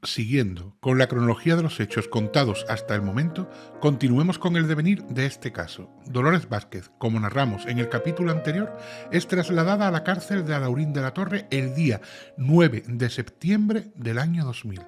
Siguiendo con la cronología de los hechos contados hasta el momento, continuemos con el devenir de este caso. Dolores Vázquez, como narramos en el capítulo anterior, es trasladada a la cárcel de Alhaurín de la Torre el día 9 de septiembre del año 2000.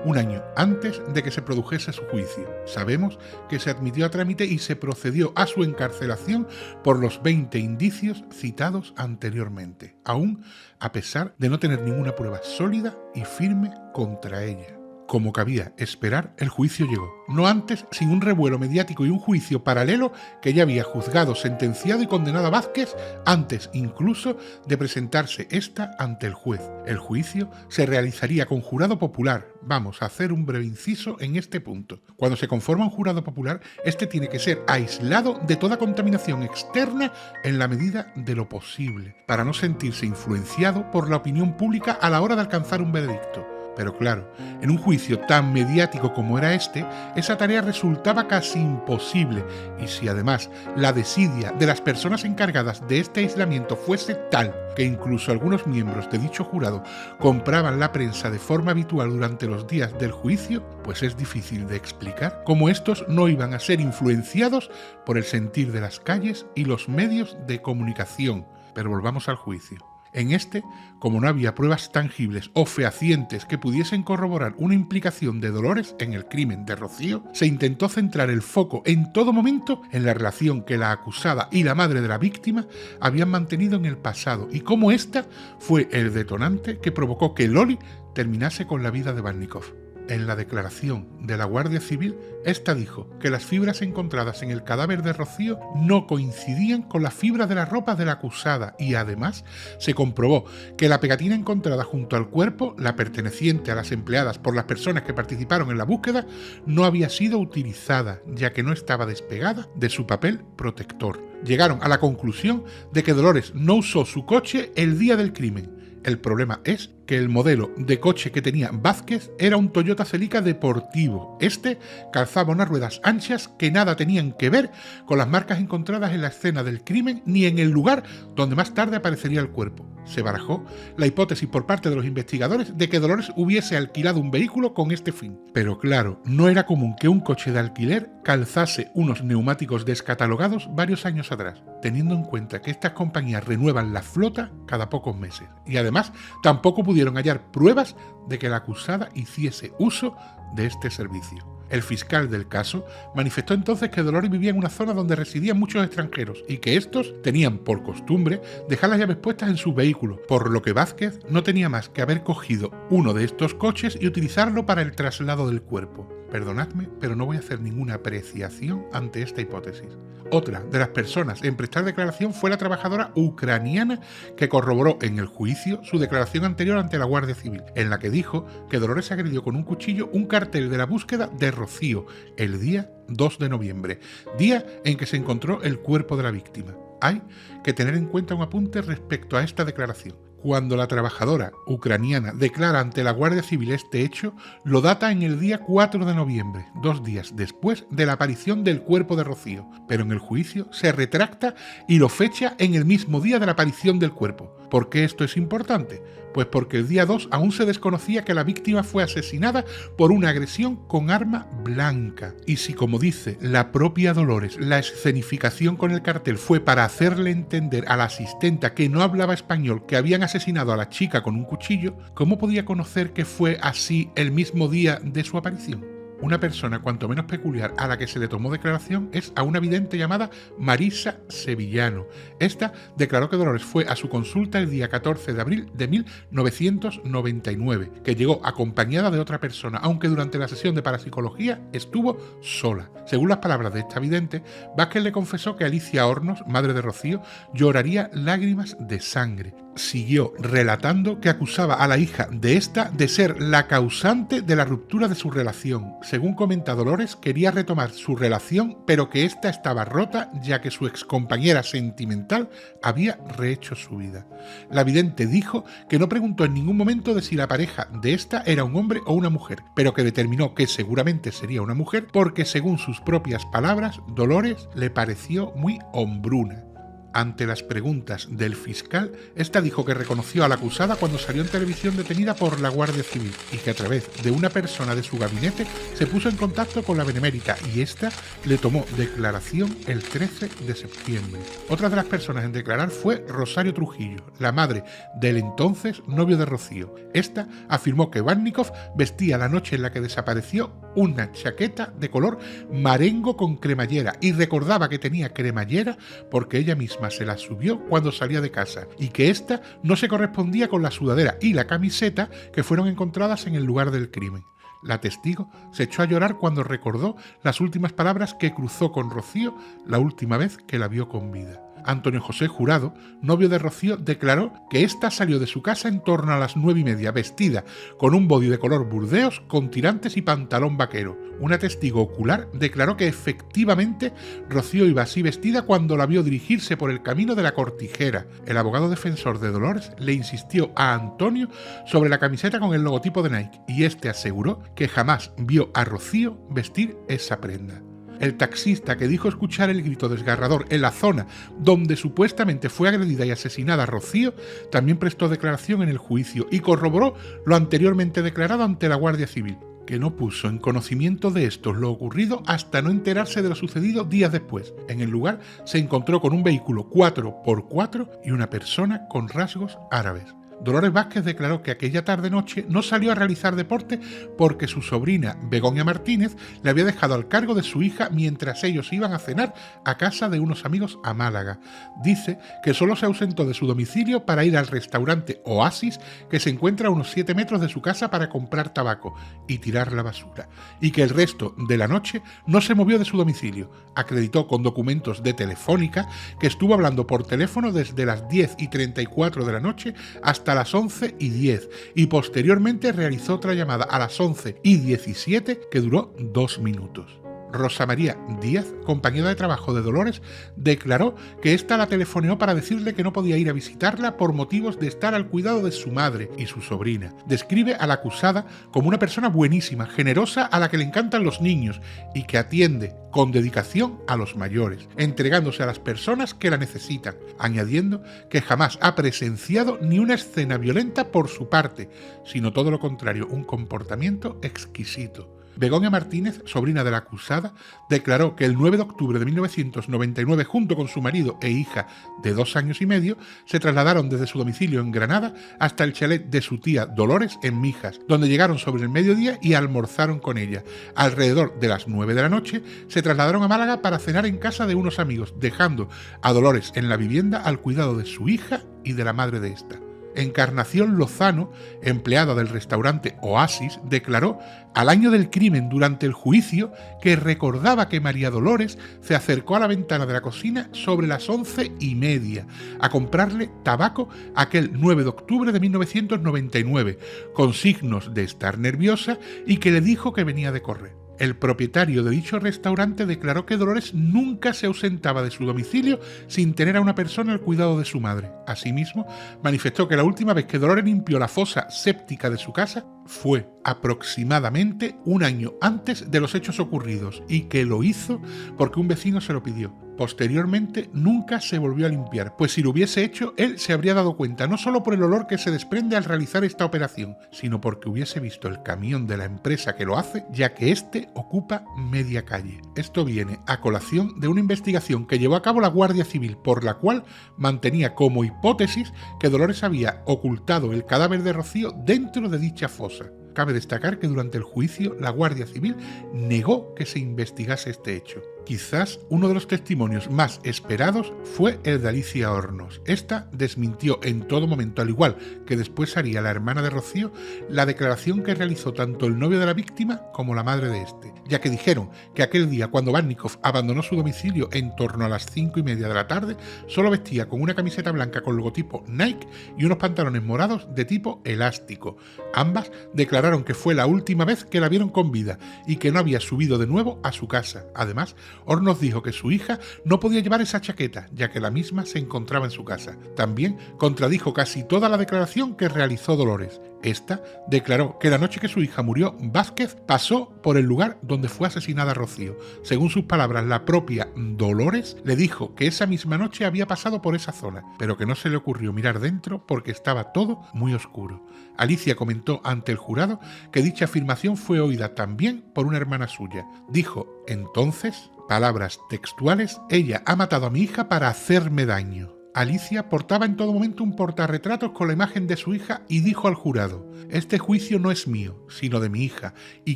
Un año antes de que se produjese su juicio. Sabemos que se admitió a trámite y se procedió a su encarcelación por los 20 indicios citados anteriormente, aún a pesar de no tener ninguna prueba sólida y firme contra ella. Como cabía esperar, el juicio llegó, no antes sin un revuelo mediático y un juicio paralelo que ya había juzgado, sentenciado y condenado a Vázquez antes incluso de presentarse esta ante el juez. El juicio se realizaría con jurado popular. Vamos a hacer un breve inciso en este punto. Cuando se conforma un jurado popular, este tiene que ser aislado de toda contaminación externa en la medida de lo posible, para no sentirse influenciado por la opinión pública a la hora de alcanzar un veredicto. Pero claro, en un juicio tan mediático como era este, esa tarea resultaba casi imposible, y si además la desidia de las personas encargadas de este aislamiento fuese tal que incluso algunos miembros de dicho jurado compraban la prensa de forma habitual durante los días del juicio, pues es difícil de explicar cómo estos no iban a ser influenciados por el sentir de las calles y los medios de comunicación. Pero volvamos al juicio. En este, como no había pruebas tangibles o fehacientes que pudiesen corroborar una implicación de Dolores en el crimen de Rocío, se intentó centrar el foco en todo momento en la relación que la acusada y la madre de la víctima habían mantenido en el pasado y cómo ésta fue el detonante que provocó que Loli terminase con la vida de Barnikov. En la declaración de la Guardia Civil, esta dijo que las fibras encontradas en el cadáver de Rocío no coincidían con la fibra de la ropa de la acusada y además se comprobó que la pegatina encontrada junto al cuerpo, la perteneciente a las empleadas por las personas que participaron en la búsqueda, no había sido utilizada, ya que no estaba despegada de su papel protector. Llegaron a la conclusión de que Dolores no usó su coche el día del crimen. El problema es que el modelo de coche que tenía Vázquez era un Toyota Celica deportivo. Este calzaba unas ruedas anchas que nada tenían que ver con las marcas encontradas en la escena del crimen ni en el lugar donde más tarde aparecería el cuerpo. Se barajó la hipótesis por parte de los investigadores de que Dolores hubiese alquilado un vehículo con este fin. Pero claro, no era común que un coche de alquiler calzase unos neumáticos descatalogados varios años atrás, teniendo en cuenta que estas compañías renuevan la flota cada pocos meses. Y además, tampoco pudieron hallar pruebas de que la acusada hiciese uso de este servicio. El fiscal del caso manifestó entonces que Dolores vivía en una zona donde residían muchos extranjeros y que estos tenían por costumbre dejar las llaves puestas en sus vehículos, por lo que Vázquez no tenía más que haber cogido uno de estos coches y utilizarlo para el traslado del cuerpo. Perdonadme, pero no voy a hacer ninguna apreciación ante esta hipótesis. Otra de las personas en prestar declaración fue la trabajadora ucraniana que corroboró en el juicio su declaración anterior ante la Guardia Civil, en la que dijo que Dolores agredió con un cuchillo un cartel de la búsqueda de Rocío el día 2 de noviembre, día en que se encontró el cuerpo de la víctima. Hay que tener en cuenta un apunte respecto a esta declaración. Cuando la trabajadora ucraniana declara ante la Guardia Civil este hecho, lo data en el día 4 de noviembre, 2 días después de la aparición del cuerpo de Rocío, pero en el juicio se retracta y lo fecha en el mismo día de la aparición del cuerpo. ¿Por qué esto es importante? Pues porque el día 2 aún se desconocía que la víctima fue asesinada por una agresión con arma blanca. Y si, como dice la propia Dolores, la escenificación con el cartel fue para hacerle entender a la asistenta que no hablaba español que habían asesinado a la chica con un cuchillo, ¿cómo podía conocer que fue así el mismo día de su aparición? Una persona cuanto menos peculiar a la que se le tomó declaración es a una vidente llamada Marisa Sevillano. Esta declaró que Dolores fue a su consulta el día 14 de abril de 1999, que llegó acompañada de otra persona, aunque durante la sesión de parapsicología estuvo sola. Según las palabras de esta vidente, Vázquez le confesó que Alicia Hornos, madre de Rocío, lloraría lágrimas de sangre. Siguió relatando que acusaba a la hija de esta de ser la causante de la ruptura de su relación. Según comenta Dolores, quería retomar su relación, pero que ésta estaba rota ya que su excompañera sentimental había rehecho su vida. La vidente dijo que no preguntó en ningún momento de si la pareja de esta era un hombre o una mujer, pero que determinó que seguramente sería una mujer porque, según sus propias palabras, Dolores le pareció muy hombruna. Ante las preguntas del fiscal, esta dijo que reconoció a la acusada cuando salió en televisión detenida por la Guardia Civil y que a través de una persona de su gabinete se puso en contacto con la benemérita y esta le tomó declaración el 13 de septiembre. Otra de las personas en declarar fue Rosario Trujillo, la madre del entonces novio de Rocío. Esta afirmó que Barnikoff vestía la noche en la que desapareció una chaqueta de color marengo con cremallera y recordaba que tenía cremallera porque ella misma se la subió cuando salía de casa y que ésta no se correspondía con la sudadera y la camiseta que fueron encontradas en el lugar del crimen. La testigo se echó a llorar cuando recordó las últimas palabras que cruzó con Rocío la última vez que la vio con vida. Antonio José Jurado, novio de Rocío, declaró que ésta salió de su casa en torno a las 9:30, vestida con un body de color burdeos, con tirantes y pantalón vaquero. Una testigo ocular declaró que efectivamente Rocío iba así vestida cuando la vio dirigirse por el camino de la Cortijera. El abogado defensor de Dolores le insistió a Antonio sobre la camiseta con el logotipo de Nike y este aseguró que jamás vio a Rocío vestir esa prenda. El taxista que dijo escuchar el grito desgarrador en la zona donde supuestamente fue agredida y asesinada Rocío también prestó declaración en el juicio y corroboró lo anteriormente declarado ante la Guardia Civil, que no puso en conocimiento de esto lo ocurrido hasta no enterarse de lo sucedido días después. En el lugar se encontró con un vehículo 4x4 y una persona con rasgos árabes. Dolores Vázquez declaró que aquella tarde-noche no salió a realizar deporte porque su sobrina, Begoña Martínez, le había dejado al cargo de su hija mientras ellos iban a cenar a casa de unos amigos a Málaga. Dice que solo se ausentó de su domicilio para ir al restaurante Oasis, que se encuentra a unos 7 metros de su casa, para comprar tabaco y tirar la basura, y que el resto de la noche no se movió de su domicilio. Acreditó con documentos de Telefónica que estuvo hablando por teléfono desde las 10:34 de la noche hasta las 11:10 y posteriormente realizó otra llamada a las 11:17 que duró 2 minutos. Rosa María Díaz, compañera de trabajo de Dolores, declaró que ésta la telefoneó para decirle que no podía ir a visitarla por motivos de estar al cuidado de su madre y su sobrina. Describe a la acusada como una persona buenísima, generosa, a la que le encantan los niños y que atiende con dedicación a los mayores, entregándose a las personas que la necesitan, añadiendo que jamás ha presenciado ni una escena violenta por su parte, sino todo lo contrario, un comportamiento exquisito. Begoña Martínez, sobrina de la acusada, declaró que el 9 de octubre de 1999, junto con su marido e hija de 2 años y medio, se trasladaron desde su domicilio en Granada hasta el chalet de su tía Dolores en Mijas, donde llegaron sobre el mediodía y almorzaron con ella. Alrededor de las 9 de la noche se trasladaron a Málaga para cenar en casa de unos amigos, dejando a Dolores en la vivienda al cuidado de su hija y de la madre de esta. Encarnación Lozano, empleada del restaurante Oasis, declaró al año del crimen durante el juicio que recordaba que María Dolores se acercó a la ventana de la cocina sobre las 11:30 a comprarle tabaco aquel 9 de octubre de 1999, con signos de estar nerviosa, y que le dijo que venía de correr. El propietario de dicho restaurante declaró que Dolores nunca se ausentaba de su domicilio sin tener a una persona al cuidado de su madre. Asimismo, manifestó que la última vez que Dolores limpió la fosa séptica de su casa fue aproximadamente 1 año antes de los hechos ocurridos y que lo hizo porque un vecino se lo pidió. Posteriormente nunca se volvió a limpiar, pues si lo hubiese hecho, él se habría dado cuenta no solo por el olor que se desprende al realizar esta operación, sino porque hubiese visto el camión de la empresa que lo hace, ya que este ocupa media calle. Esto viene a colación de una investigación que llevó a cabo la Guardia Civil, por la cual mantenía como hipótesis que Dolores había ocultado el cadáver de Rocío dentro de dicha fosa. Cabe destacar que durante el juicio la Guardia Civil negó que se investigase este hecho. Quizás uno de los testimonios más esperados fue el de Alicia Hornos. Esta desmintió en todo momento, al igual que después haría la hermana de Rocío, la declaración que realizó tanto el novio de la víctima como la madre de este, ya que dijeron que aquel día, cuando Barnikoff abandonó su domicilio en torno a las 5:30 de la tarde, solo vestía con una camiseta blanca con logotipo Nike y unos pantalones morados de tipo elástico. Ambas declararon que fue la última vez que la vieron con vida y que no había subido de nuevo a su casa. Además, Hornos dijo que su hija no podía llevar esa chaqueta, ya que la misma se encontraba en su casa. También contradijo casi toda la declaración que realizó Dolores. Esta declaró que la noche que su hija murió, Vázquez pasó por el lugar donde fue asesinada Rocío. Según sus palabras, la propia Dolores le dijo que esa misma noche había pasado por esa zona, pero que no se le ocurrió mirar dentro porque estaba todo muy oscuro. Alicia comentó ante el jurado que dicha afirmación fue oída también por una hermana suya. Dijo entonces, palabras textuales, ella ha matado a mi hija para hacerme daño. Alicia portaba en todo momento un portarretratos con la imagen de su hija y dijo al jurado: este juicio no es mío, sino de mi hija, y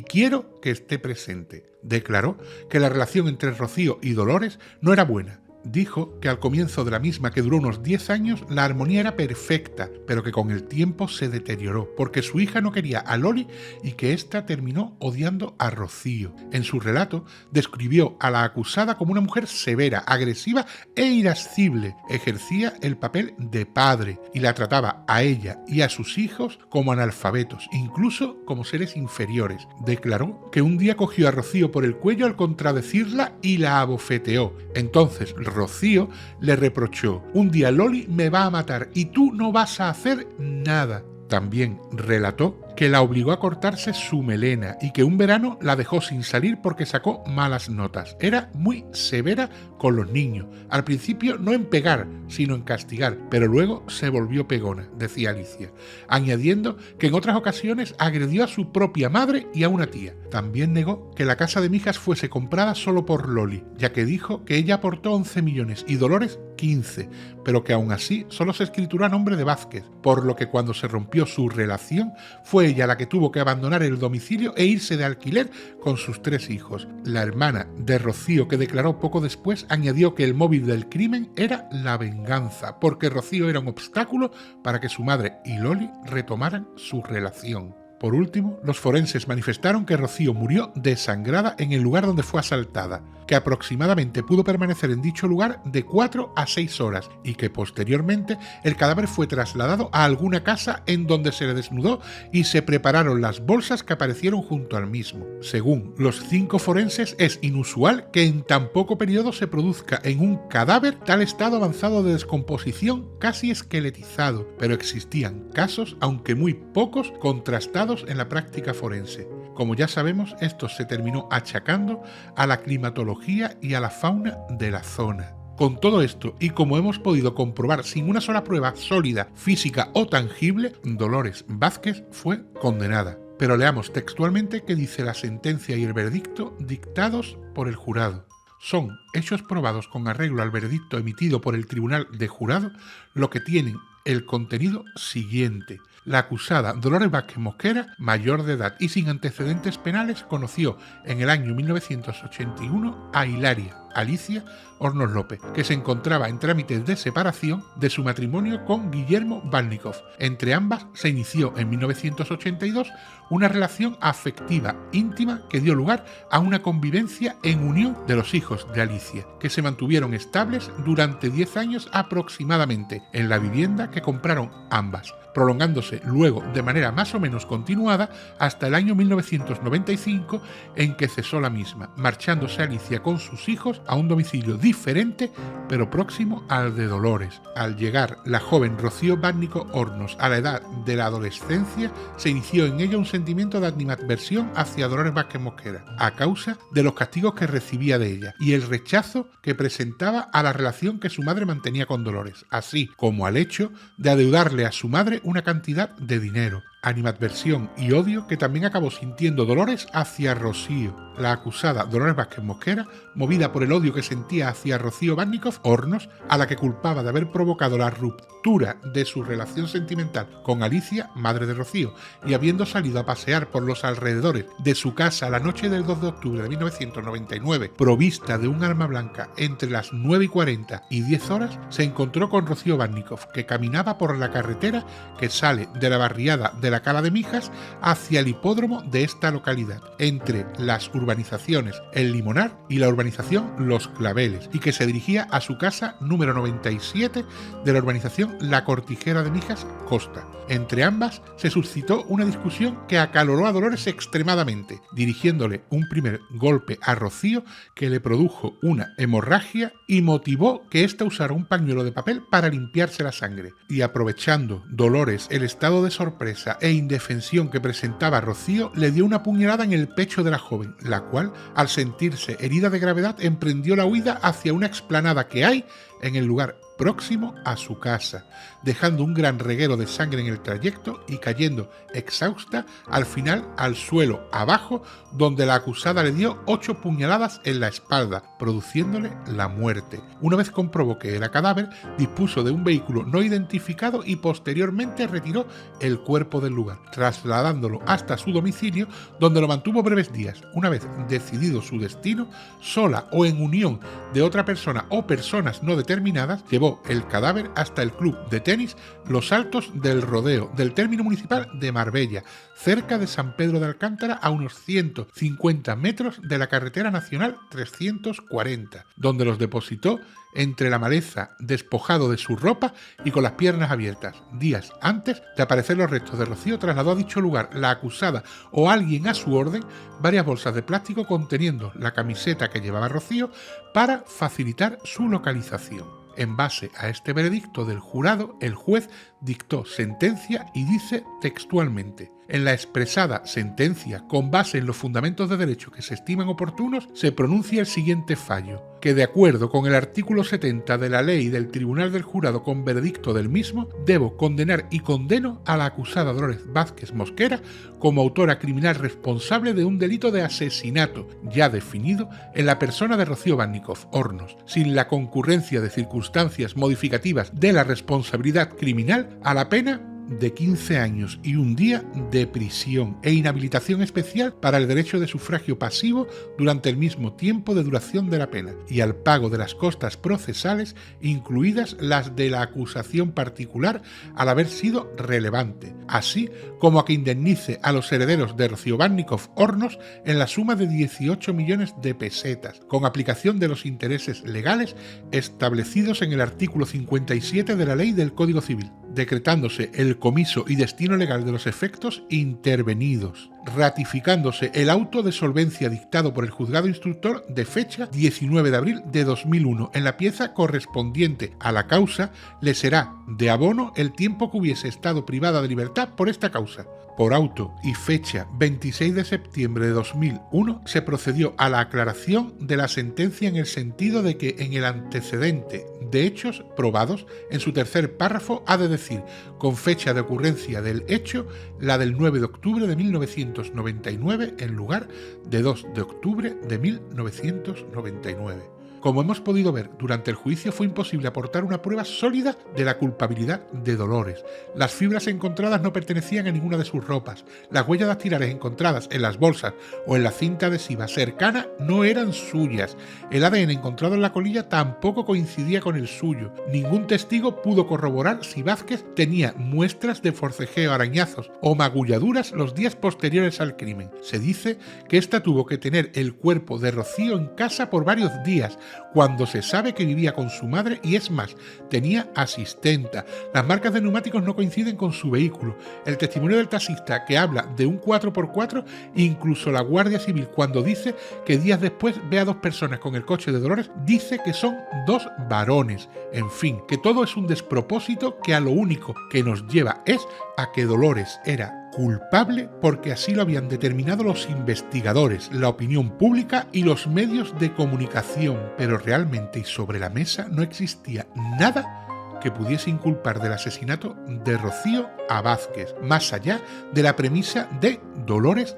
quiero que esté presente. Declaró que la relación entre Rocío y Dolores no era buena. Dijo que al comienzo de la misma, que duró unos 10 años, la armonía era perfecta, pero que con el tiempo se deterioró, porque su hija no quería a Loli y que ésta terminó odiando a Rocío. En su relato, describió a la acusada como una mujer severa, agresiva e irascible. Ejercía el papel de padre y la trataba a ella y a sus hijos como analfabetos, incluso como seres inferiores. Declaró que un día cogió a Rocío por el cuello al contradecirla y la abofeteó. Entonces Rocío le reprochó: un día Loli me va a matar y tú no vas a hacer nada. También relató que la obligó a cortarse su melena y que un verano la dejó sin salir porque sacó malas notas. Era muy severa con los niños. Al principio no en pegar, sino en castigar, pero luego se volvió pegona, decía Alicia, añadiendo que en otras ocasiones agredió a su propia madre y a una tía. También negó que la casa de Mijas fuese comprada solo por Loli, ya que dijo que ella aportó 11 millones y Dolores 15, pero que aún así solo se escrituró a nombre de Vázquez, por lo que cuando se rompió su relación fue ella la que tuvo que abandonar el domicilio e irse de alquiler con sus 3 hijos. La hermana de Rocío, que declaró poco después, añadió que el móvil del crimen era la venganza, porque Rocío era un obstáculo para que su madre y Loli retomaran su relación. Por último, los forenses manifestaron que Rocío murió desangrada en el lugar donde fue asaltada, que aproximadamente pudo permanecer en dicho lugar de 4 a 6 horas y que posteriormente el cadáver fue trasladado a alguna casa en donde se le desnudó y se prepararon las bolsas que aparecieron junto al mismo. Según los 5 forenses, es inusual que en tan poco periodo se produzca en un cadáver tal estado avanzado de descomposición, casi esqueletizado, pero existían casos, aunque muy pocos, contrastados en la práctica forense. Como ya sabemos, esto se terminó achacando a la climatología y a la fauna de la zona. Con todo esto, y como hemos podido comprobar sin una sola prueba sólida, física o tangible, Dolores Vázquez fue condenada. Pero leamos textualmente qué dice la sentencia y el veredicto dictados por el jurado. Son hechos probados con arreglo al veredicto emitido por el Tribunal de Jurado, lo que tienen el contenido siguiente. La acusada Dolores Vázquez Mosquera, mayor de edad y sin antecedentes penales, conoció en el año 1981 a Hilaria Alicia Hornos López, que se encontraba en trámites de separación de su matrimonio con Guillermo Balnikov. Entre ambas se inició en 1982 una relación afectiva íntima que dio lugar a una convivencia en unión de los hijos de Alicia, que se mantuvieron estables durante 10 años aproximadamente en la vivienda que compraron ambas, prolongándose luego de manera más o menos continuada hasta el año 1995, en que cesó la misma, marchándose Alicia con sus hijos a un domicilio diferente pero próximo al de Dolores. Al llegar la joven Rocío Bárnico Hornos a la edad de la adolescencia, se inició en ella un sentimiento de animadversión hacia Dolores Vázquez Mosquera, a causa de los castigos que recibía de ella y el rechazo que presentaba a la relación que su madre mantenía con Dolores, así como al hecho de adeudarle a su madre una cantidad de dinero. Animadversión y odio que también acabó sintiendo Dolores hacia Rocío. La acusada Dolores Vázquez Mosquera, movida por el odio que sentía hacia Rocío Bárnico Hornos, a la que culpaba de haber provocado la ruptura de su relación sentimental con Alicia, madre de Rocío, y habiendo salido a pasear por los alrededores de su casa la noche del 2 de octubre de 1999, provista de un arma blanca entre las 9:40 y 10 horas, se encontró con Rocío Bárnico, que caminaba por la carretera que sale de la barriada de la Cala de Mijas hacia el hipódromo de esta localidad, entre las urbanizaciones El Limonar y la urbanización Los Claveles, y que se dirigía a su casa número 97 de la urbanización La Cortijera de Mijas Costa. Entre ambas se suscitó una discusión que acaloró a Dolores extremadamente, dirigiéndole un primer golpe a Rocío que le produjo una hemorragia y motivó que ésta usara un pañuelo de papel para limpiarse la sangre. Y aprovechando Dolores el estado de sorpresa soledad e indefensión que presentaba Rocío le dio una puñalada en el pecho de la joven, la cual, al sentirse herida de gravedad, emprendió la huida hacia una explanada que hay en el lugar próximo a su casa, dejando un gran reguero de sangre en el trayecto y cayendo exhausta al final al suelo abajo, donde la acusada le dio 8 puñaladas en la espalda, produciéndole la muerte. Una vez comprobó que era cadáver, dispuso de un vehículo no identificado y posteriormente retiró el cuerpo del lugar, trasladándolo hasta su domicilio, donde lo mantuvo breves días. Una vez decidido su destino, sola o en unión de otra persona o personas no determinadas, llevó el cadáver hasta el club de tenis Los Altos del Rodeo del término municipal de Marbella, cerca de San Pedro de Alcántara, a unos 150 metros de la carretera nacional 340, donde los depositó entre la maleza, despojado de su ropa y con las piernas abiertas. Días antes de aparecer los restos de Rocío, trasladó a dicho lugar la acusada o alguien a su orden varias bolsas de plástico conteniendo la camiseta que llevaba Rocío para facilitar su localización. En base a este veredicto del jurado, el juez dictó sentencia y dice textualmente: en la expresada sentencia, con base en los fundamentos de derecho que se estiman oportunos, se pronuncia el siguiente fallo: que de acuerdo con el artículo 70 de la ley del Tribunal del Jurado con veredicto del mismo, debo condenar y condeno a la acusada Dolores Vázquez Mosquera como autora criminal responsable de un delito de asesinato ya definido en la persona de Rocío Bannikov Hornos, sin la concurrencia de circunstancias modificativas de la responsabilidad criminal, a la pena de 15 años y un día de prisión e inhabilitación especial para el derecho de sufragio pasivo durante el mismo tiempo de duración de la pena, y al pago de las costas procesales, incluidas las de la acusación particular al haber sido relevante, así como a que indemnice a los herederos de Rocío Bannikov Hornos en la suma de 18 millones de pesetas, con aplicación de los intereses legales establecidos en el artículo 57 de la Ley del Código Civil, decretándose el comiso y destino legal de los efectos intervenidos, ratificándose el auto de solvencia dictado por el juzgado instructor de fecha 19 de abril de 2001 en la pieza correspondiente a la causa, le será de abono el tiempo que hubiese estado privada de libertad por esta causa. Por auto y fecha 26 de septiembre de 2001 se procedió a la aclaración de la sentencia en el sentido de que en el antecedente de hechos probados, en su tercer párrafo, ha de decir, con fecha de ocurrencia del hecho, la del 9 de octubre de 1999 en lugar de 2 de octubre de 1999. Como hemos podido ver, durante el juicio fue imposible aportar una prueba sólida de la culpabilidad de Dolores. Las fibras encontradas no pertenecían a ninguna de sus ropas. Las huellas dactilares encontradas en las bolsas o en la cinta adhesiva cercana no eran suyas. El ADN encontrado en la colilla tampoco coincidía con el suyo. Ningún testigo pudo corroborar si Vázquez tenía muestras de forcejeo, arañazos o magulladuras los días posteriores al crimen. Se dice que ésta tuvo que tener el cuerpo de Rocío en casa por varios días, cuando se sabe que vivía con su madre y, es más, tenía asistenta. Las marcas de neumáticos no coinciden con su vehículo. El testimonio del taxista, que habla de un 4x4, incluso la Guardia Civil, cuando dice que días después ve a 2 personas con el coche de Dolores, dice que son 2 varones. En fin, que todo es un despropósito que a lo único que nos lleva es a que Dolores era culpable porque así lo habían determinado los investigadores, la opinión pública y los medios de comunicación, pero realmente y sobre la mesa no existía nada que pudiese inculpar del asesinato de Rocío a Vázquez, más allá de la premisa de Dolores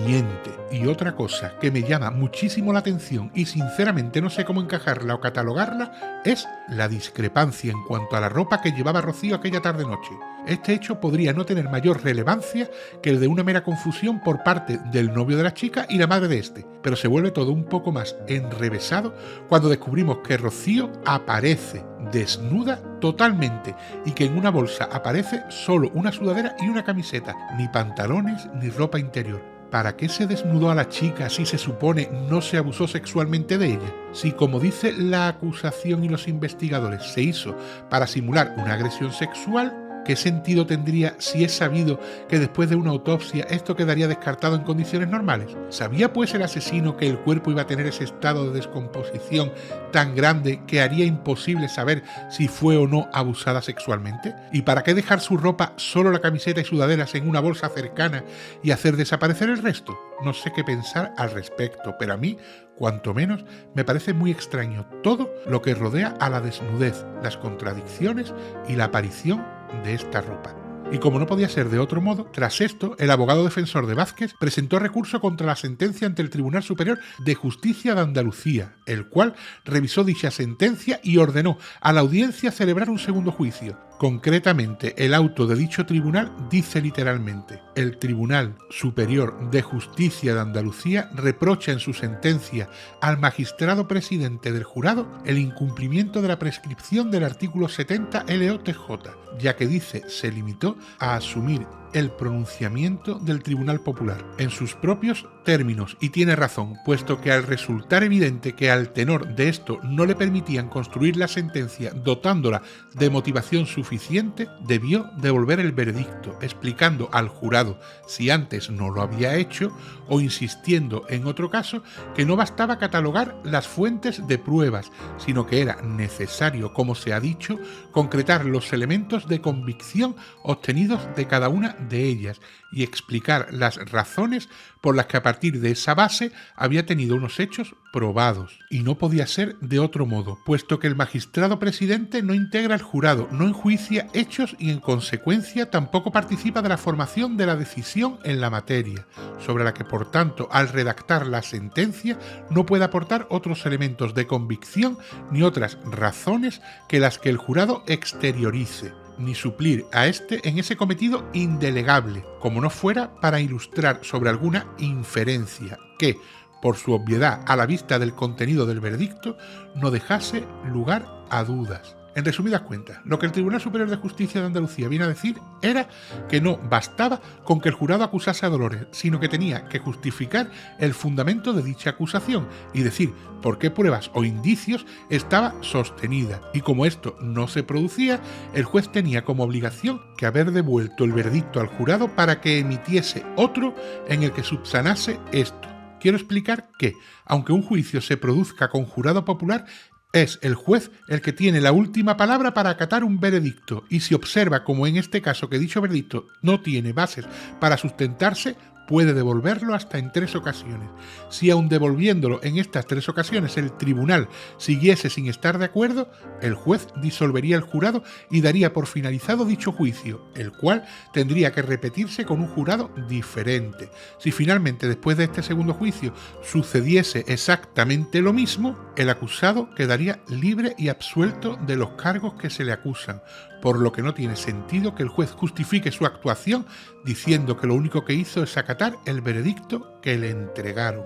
miente. Y otra cosa que me llama muchísimo la atención y sinceramente no sé cómo encajarla o catalogarla es la discrepancia en cuanto a la ropa que llevaba Rocío aquella tarde-noche. Este hecho podría no tener mayor relevancia que el de una mera confusión por parte del novio de la chica y la madre de este, pero se vuelve todo un poco más enrevesado cuando descubrimos que Rocío aparece desnuda totalmente y que en una bolsa aparece solo una sudadera y una camiseta, ni pantalones ni ropa interior. ¿Para qué se desnudó a la chica si se supone no se abusó sexualmente de ella? Si, como dice la acusación y los investigadores, se hizo para simular una agresión sexual, ¿qué sentido tendría si es sabido que después de una autopsia esto quedaría descartado en condiciones normales? ¿Sabía pues el asesino que el cuerpo iba a tener ese estado de descomposición tan grande que haría imposible saber si fue o no abusada sexualmente? ¿Y para qué dejar su ropa, solo la camiseta y sudaderas, en una bolsa cercana y hacer desaparecer el resto? No sé qué pensar al respecto, pero a mí, cuanto menos, me parece muy extraño todo lo que rodea a la desnudez, las contradicciones y la aparición de esta ropa. Y como no podía ser de otro modo, tras esto, el abogado defensor de Vázquez presentó recurso contra la sentencia ante el Tribunal Superior de Justicia de Andalucía, el cual revisó dicha sentencia y ordenó a la audiencia celebrar un segundo juicio. Concretamente, el auto de dicho tribunal dice literalmente: el Tribunal Superior de Justicia de Andalucía reprocha en su sentencia al magistrado presidente del jurado el incumplimiento de la prescripción del artículo 70 LOTJ, ya que dice se limitó a asumir el pronunciamiento del Tribunal Popular en sus propios términos, y tiene razón, puesto que al resultar evidente que al tenor de esto no le permitían construir la sentencia dotándola de motivación suficiente, debió devolver el veredicto, explicando al jurado, si antes no lo había hecho, o insistiendo en otro caso, que no bastaba catalogar las fuentes de pruebas, sino que era necesario, como se ha dicho, concretar los elementos de convicción obtenidos de cada una de ellas y explicar las razones por las que a partir de esa base había tenido unos hechos probados. Y no podía ser de otro modo, puesto que el magistrado presidente no integra el jurado, no enjuicia hechos y en consecuencia tampoco participa de la formación de la decisión en la materia, sobre la que por tanto al redactar la sentencia no puede aportar otros elementos de convicción ni otras razones que las que el jurado exteriorice, ni suplir a éste en ese cometido indelegable, como no fuera para ilustrar sobre alguna inferencia que, por su obviedad a la vista del contenido del veredicto, no dejase lugar a dudas. En resumidas cuentas, lo que el Tribunal Superior de Justicia de Andalucía viene a decir era que no bastaba con que el jurado acusase a Dolores, sino que tenía que justificar el fundamento de dicha acusación y decir por qué pruebas o indicios estaba sostenida. Y como esto no se producía, el juez tenía como obligación que haber devuelto el veredicto al jurado para que emitiese otro en el que subsanase esto. Quiero explicar que, aunque un juicio se produzca con jurado popular, es el juez el que tiene la última palabra para acatar un veredicto, y si observa, como en este caso, que dicho veredicto no tiene bases para sustentarse, puede devolverlo hasta en 3 ocasiones. Si aun devolviéndolo en estas 3 ocasiones el tribunal siguiese sin estar de acuerdo, el juez disolvería el jurado y daría por finalizado dicho juicio, el cual tendría que repetirse con un jurado diferente. Si finalmente después de este segundo juicio sucediese exactamente lo mismo, el acusado quedaría libre y absuelto de los cargos que se le acusan, por lo que no tiene sentido que el juez justifique su actuación diciendo que lo único que hizo es acatar el veredicto que le entregaron.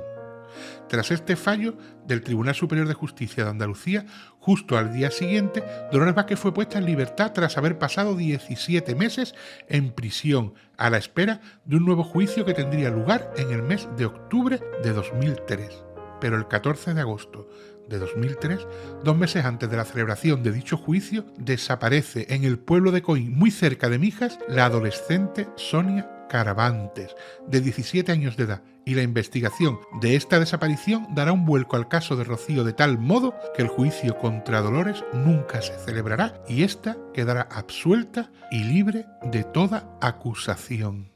Tras este fallo del Tribunal Superior de Justicia de Andalucía, justo al día siguiente, Dolores Vázquez fue puesta en libertad tras haber pasado 17 meses en prisión, a la espera de un nuevo juicio que tendría lugar en el mes de octubre de 2003. Pero el 14 de agosto de 2003, 2 meses antes de la celebración de dicho juicio, desaparece en el pueblo de Coín, muy cerca de Mijas, la adolescente Sonia Caravantes, de 17 años de edad, y la investigación de esta desaparición dará un vuelco al caso de Rocío de tal modo que el juicio contra Dolores nunca se celebrará y ésta quedará absuelta y libre de toda acusación.